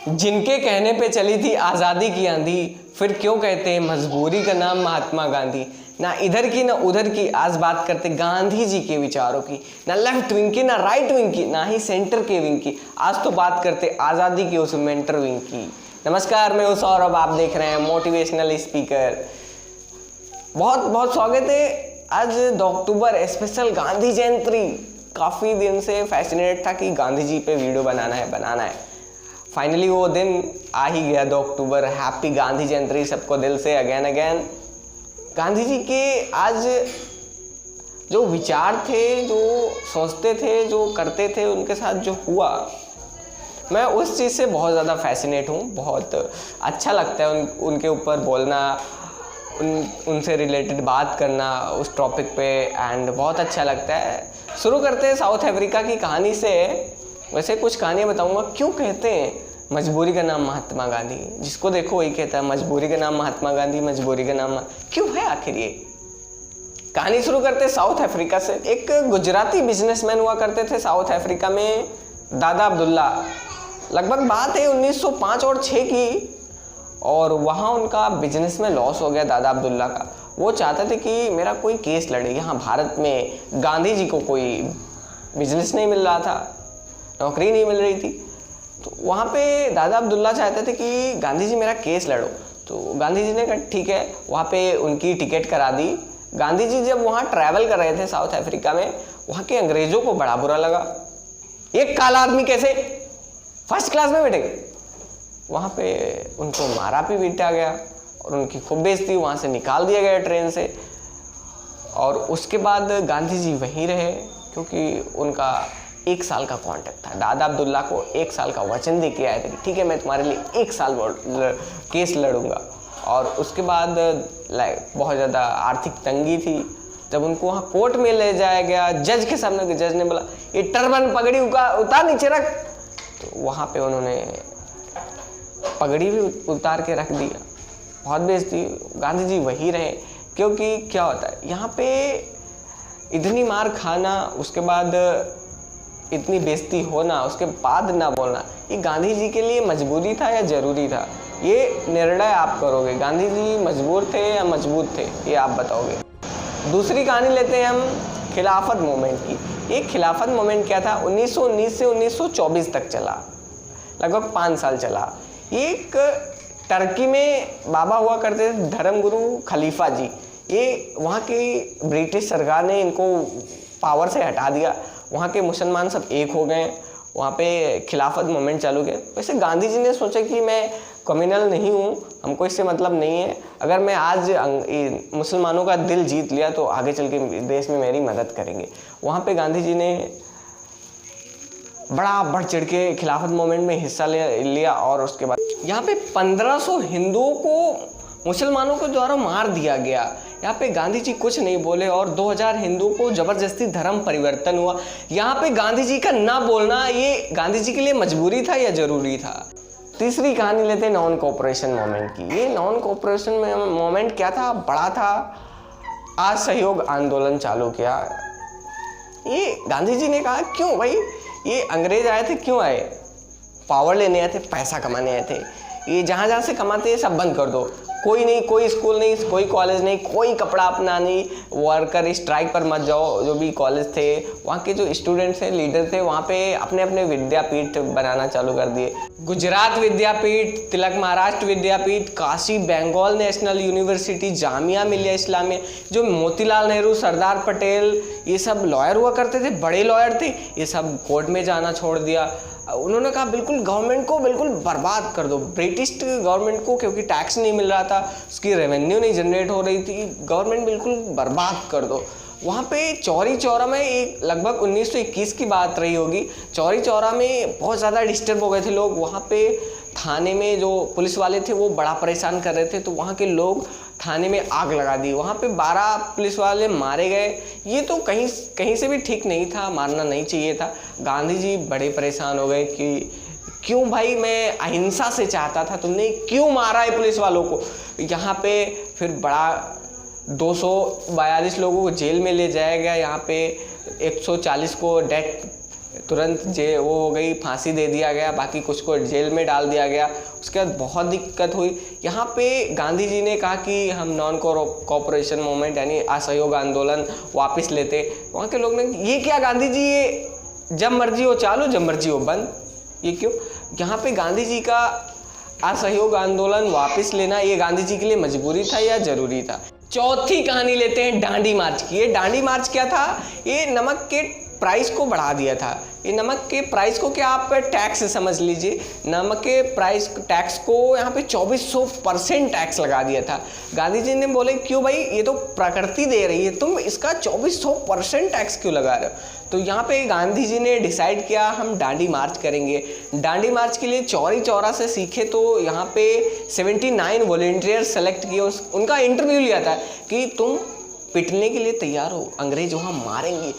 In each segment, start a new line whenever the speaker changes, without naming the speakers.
जिनके कहने पे चली थी आज़ादी की आंधी, फिर क्यों कहते हैं मजबूरी का नाम महात्मा गांधी। ना इधर की ना उधर की, आज बात करते गांधी जी के विचारों की। ना लेफ्ट विंग की ना राइट विंग की, ना ही सेंटर के विंग की, आज तो बात करते आज़ादी की उस मेंटर विंग की। नमस्कार, मैं हूं सौरभ, आप देख रहे हैं मोटिवेशनल स्पीकर। बहुत बहुत स्वागत है। आज 2 अक्टूबर स्पेशल गांधी जयंती। काफ़ी दिन से फैसिनेट था कि गांधी जी पे वीडियो बनाना है। फाइनली वो दिन आ ही गया, 2 अक्टूबर। हैप्पी गांधी जयंती सबको दिल से अगेन। गांधी जी के आज जो विचार थे, जो सोचते थे, जो करते थे, उनके साथ जो हुआ, मैं उस चीज़ से बहुत ज़्यादा फैसिनेट हूँ। बहुत अच्छा लगता है उनके ऊपर बोलना, उनसे रिलेटेड बात करना उस टॉपिक पे, एंड बहुत अच्छा लगता है। शुरू करते हैं साउथ अफ्रीका की कहानी से। वैसे कुछ कहानियाँ बताऊंगा। क्यों कहते हैं मजबूरी का नाम महात्मा गांधी? जिसको देखो वही कहता है मजबूरी का नाम महात्मा गांधी, मजबूरी का नाम क्यों है आखिर ये? कहानी शुरू करते हैं साउथ अफ्रीका से। एक गुजराती बिजनेसमैन हुआ करते थे साउथ अफ्रीका में, दादा अब्दुल्ला। लगभग बात है 1905 और 6 की, और वहाँ उनका बिजनेस में लॉस हो गया दादा अब्दुल्ला का। वो चाहते थे कि मेरा कोई केस लड़े। यहाँ भारत में गांधी जी को कोई बिजनेस नहीं मिल रहा था, नौकरी नहीं मिल रही थी, तो वहाँ पे दादा अब्दुल्ला चाहते थे कि गांधी जी मेरा केस लड़ो। तो गांधी जी ने कहा ठीक है, वहाँ पे उनकी टिकट करा दी। गांधी जी जब वहाँ ट्रैवल कर रहे थे साउथ अफ्रीका में, वहाँ के अंग्रेजों को बड़ा बुरा लगा। एक काला आदमी कैसे फर्स्ट क्लास में बैठेगा? वहाँ पे उनको मारा भी पीटा गया और उनकी खूब बेइज्जती, वहाँ से निकाल दिया गया ट्रेन से। और उसके बाद गांधी जी वहीं रहे, क्योंकि उनका 1 साल का कॉन्ट्रैक्ट था। दादा अब्दुल्ला को 1 साल का वचन दे के आए थे कि ठीक है, मैं तुम्हारे लिए 1 साल केस लड़ूंगा। और उसके बाद बहुत ज़्यादा आर्थिक तंगी थी। जब उनको वहाँ कोर्ट में ले जाया गया, जज के सामने, जज ने बोला ये टर्बन पगड़ी उतार नीचे रख, तो वहाँ पे उन्होंने पगड़ी भी उतार के रख दिया। बहुत बेइज्जती। गांधी जी वही रहे, क्योंकि क्या होता है यहाँ पे इतनी मार खाना, उसके बाद इतनी बेइज्जती होना, उसके बाद ना बोलना, ये गांधी जी के लिए मजबूरी था या ज़रूरी था? ये निर्णय आप करोगे। गांधी जी मजबूर थे या मजबूत थे, ये आप बताओगे। दूसरी कहानी लेते हैं हम खिलाफत मूवमेंट की। ये खिलाफत मूवमेंट क्या था? 1919 से 1924 तक चला, लगभग 5 साल चला। एक टर्की में बाबा हुआ करते थे, धर्मगुरु खलीफा जी। ये वहाँ की ब्रिटिश सरकार ने इनको पावर से हटा दिया। वहाँ के मुसलमान सब एक हो गए, वहाँ पे खिलाफत मूवमेंट चालू किया। वैसे गांधी जी ने सोचा कि मैं कम्युनल नहीं हूँ, हमको इससे मतलब नहीं है। अगर मैं आज मुसलमानों का दिल जीत लिया तो आगे चल के देश में मेरी मदद करेंगे। वहाँ पे गांधी जी ने बड़ा बढ़ चढ़ के खिलाफत मूवमेंट में हिस्सा लिया। और उसके बाद यहाँ पे 1500 हिंदुओं को मुसलमानों के द्वारा मार दिया गया। यहाँ पे गांधी जी कुछ नहीं बोले और 2000 हिंदुओं को जबरदस्ती धर्म परिवर्तन हुआ। यहाँ पे गांधी जी का ना बोलना, ये गांधी जी के लिए मजबूरी था या जरूरी था? तीसरी कहानी लेते हैं नॉन कोऑपरेशन मूवमेंट की। ये नॉन कोऑपरेशन मूवमेंट क्या था? बड़ा था। असहयोग आंदोलन चालू किया। ये गांधी जी ने कहा क्यों भाई, ये अंग्रेज आए थे, क्यों आए? पावर लेने आए थे, पैसा कमाने आए थे। ये जहाँ से कमाते हैं सब बंद कर दो। कोई नहीं, कोई स्कूल नहीं, कोई कॉलेज नहीं, कोई कपड़ा अपना नहीं, वर्कर स्ट्राइक पर मत जाओ। जो भी कॉलेज थे, वहाँ के जो स्टूडेंट्स थे, लीडर थे, वहाँ पे अपने अपने विद्यापीठ बनाना चालू कर दिए। गुजरात विद्यापीठ, तिलक महाराष्ट्र विद्यापीठ, काशी बंगाल नेशनल यूनिवर्सिटी, जामिया मिलिया इस्लामिया, जो मोतीलाल नेहरू, सरदार पटेल, ये सब लॉयर हुआ करते थे, बड़े लॉयर थे, ये सब कोर्ट में जाना छोड़ दिया। उन्होंने कहा बिल्कुल गवर्नमेंट को बिल्कुल बर्बाद कर दो, ब्रिटिश गवर्नमेंट को, क्योंकि टैक्स नहीं मिल रहा था, उसकी रेवेन्यू नहीं जनरेट हो रही थी, गवर्नमेंट बिल्कुल बर्बाद कर दो। वहाँ पे चौरी चौरा में एक लगभग 1921 की बात रही होगी, चौरी चौरा में बहुत ज़्यादा डिस्टर्ब हो गए थे लोग। वहाँ पे थाने में जो पुलिस वाले थे वो बड़ा परेशान कर रहे थे, तो वहाँ के लोग थाने में आग लगा दी। वहाँ पे 12 पुलिस वाले मारे गए। ये तो कहीं से भी ठीक नहीं था, मारना नहीं चाहिए था। गांधी जी बड़े परेशान हो गए कि क्यों भाई, मैं अहिंसा से चाहता था, तुमने क्यों मारा है पुलिस वालों को? यहाँ पे फिर बड़ा 242 लोगों को जेल में ले जाया गया। यहाँ पे 140 को डेथ तुरंत वो हो गई, फांसी दे दिया गया, बाकी कुछ को जेल में डाल दिया गया। उसके बाद बहुत दिक्कत हुई। यहाँ पे गांधी जी ने कहा कि हम नॉन कोऑपरेशन मूवमेंट यानी असहयोग आंदोलन वापस लेते। वहाँ के लोग ने ये क्या गांधी जी, ये जब मर्जी हो चालू जब मर्जी हो बंद, ये क्यों? यहाँ पे गांधी जी का असहयोग आंदोलन वापस लेना ये गांधी जी के लिए मजबूरी था या जरूरी था? चौथी कहानी लेते हैं डांडी मार्च की। ये डांडी मार्च क्या था? ये नमक के प्राइस को बढ़ा दिया था। ये नमक के प्राइस को क्या आप टैक्स समझ लीजिए, नमक के प्राइस टैक्स को यहाँ पे 2400% टैक्स लगा दिया था। गांधी जी ने बोले क्यों भाई, ये तो प्रकृति दे रही है, तुम इसका 2400% टैक्स क्यों लगा रहे हो? तो यहाँ पे गांधी जी ने डिसाइड किया हम डांडी मार्च करेंगे। डांडी मार्च के लिए चौरी चौरा से सीखे तो यहाँ पे 79 वॉलेंटियर सेलेक्ट किए। उनका इंटरव्यू लिया था कि तुम पिटने के लिए तैयार हो, अंग्रेज वहाँ मारेंगे,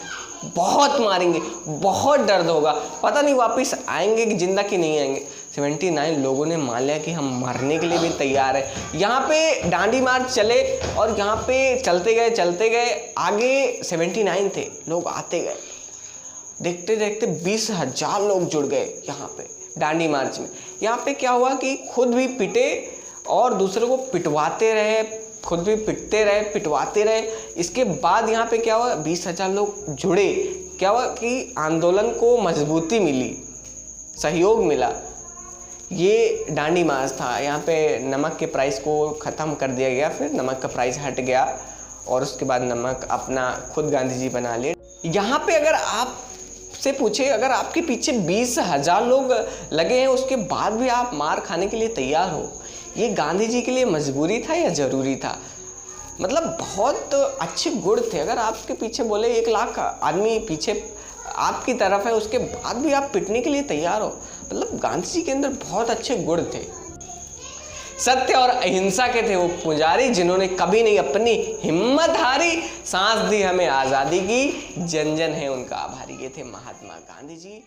बहुत मारेंगे, बहुत दर्द होगा, पता नहीं वापस आएंगे कि जिंदा कि नहीं आएंगे। 79 लोगों ने मान लिया कि हम मरने के लिए भी तैयार है। यहाँ पे डांडी मार्च चले और यहाँ पे चलते गए, आगे 79 थे, लोग आते गए, देखते देखते 20,000 लोग जुड़ गए यहाँ पे डांडी मार्च में। यहाँ पे क्या हुआ कि खुद भी पिटे और दूसरों को पिटवाते रहे, खुद भी पिटते रहे, पिटवाते रहे। इसके बाद यहाँ पे क्या हुआ, 20,000 लोग जुड़े। क्या हुआ कि आंदोलन को मजबूती मिली, सहयोग मिला। ये डांडी मार्च था। यहाँ पे नमक के प्राइस को ख़त्म कर दिया गया, फिर नमक का प्राइस हट गया और उसके बाद नमक अपना खुद गांधी जी बना लिए। यहाँ पे अगर आप से पूछे, अगर आपके पीछे 20,000 लोग लगे हैं, उसके बाद भी आप मार खाने के लिए तैयार हो, ये गांधी जी के लिए मजबूरी था या ज़रूरी था? मतलब बहुत अच्छे गुण थे। अगर आपके पीछे बोले 1 लाख आदमी पीछे आपकी तरफ है, उसके बाद भी आप पिटने के लिए तैयार हो, मतलब गांधी जी के अंदर बहुत अच्छे गुण थे। सत्य और अहिंसा के थे वो पुजारी, जिन्होंने कभी नहीं अपनी हिम्मत हारी, सांस दी हमें आज़ादी की, जन जन है उनका आभारी। ये थे महात्मा गांधी जी।